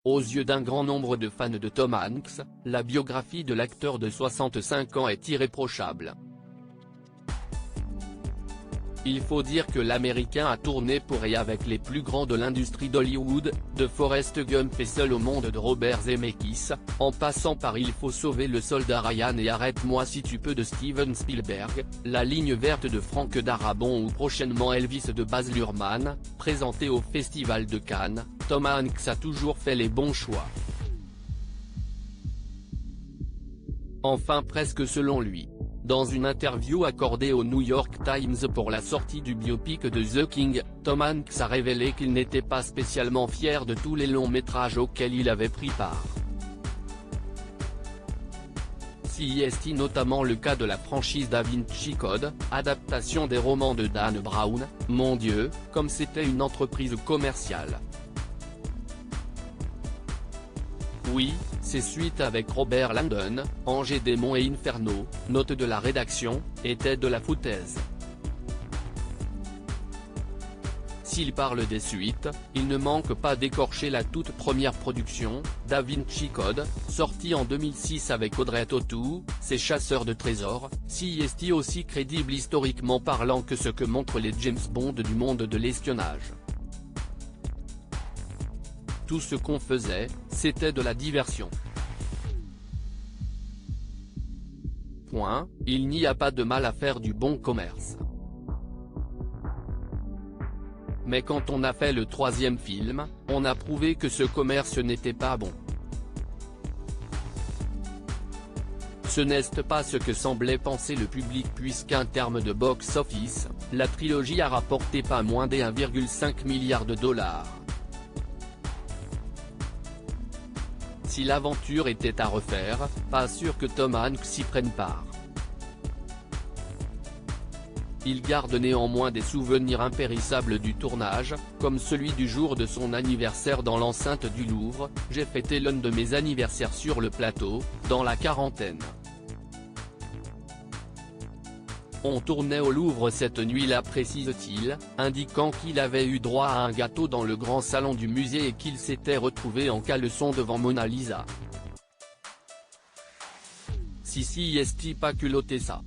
Aux yeux d'un grand nombre de fans de Tom Hanks, la biographie de l'acteur de 65 ans est irréprochable. Il faut dire que l'Américain a tourné pour et avec les plus grands de l'industrie d'Hollywood, de Forrest Gump et Seul au monde de Robert Zemeckis, en passant par Il faut sauver le soldat Ryan et Arrête-moi si tu peux de Steven Spielberg, La ligne verte de Frank Darabont ou prochainement Elvis de Baz Luhrmann, présenté au Festival de Cannes. Tom Hanks a toujours fait les bons choix. Enfin presque selon lui. Dans une interview accordée au New York Times pour la sortie du biopic de The King, Tom Hanks a révélé qu'il n'était pas spécialement fier de tous les longs métrages auxquels il avait pris part. C'est notamment le cas de la franchise Da Vinci Code, adaptation des romans de Dan Brown. Mon Dieu, comme c'était une entreprise commerciale. Oui, ces suites avec Robert Langdon, Ange et Démon et Inferno, note de la rédaction, étaient de la foutaise. S'il parle des suites, il ne manque pas d'écorcher la toute première production, Da Vinci Code, sortie en 2006 avec Audrey Tautou, ses chasseurs de trésors, c'est aussi crédible historiquement parlant que ce que montrent les James Bond du monde de l'espionnage. Tout ce qu'on faisait, c'était de la diversion. Point, il n'y a pas de mal à faire du bon commerce. Mais quand on a fait le troisième film, on a prouvé que ce commerce n'était pas bon. Ce n'est pas ce que semblait penser le public puisqu'en termes de box-office, la trilogie a rapporté pas moins des 1,5 milliard de dollars. Si l'aventure était à refaire, pas sûr que Tom Hanks y prenne part. Il garde néanmoins des souvenirs impérissables du tournage, comme celui du jour de son anniversaire dans l'enceinte du Louvre. J'ai fêté l'un de mes anniversaires sur le plateau, dans la quarantaine. On tournait au Louvre cette nuit-là, précise-t-il, indiquant qu'il avait eu droit à un gâteau dans le grand salon du musée et qu'il s'était retrouvé en caleçon devant Mona Lisa. Si pas culotté ça.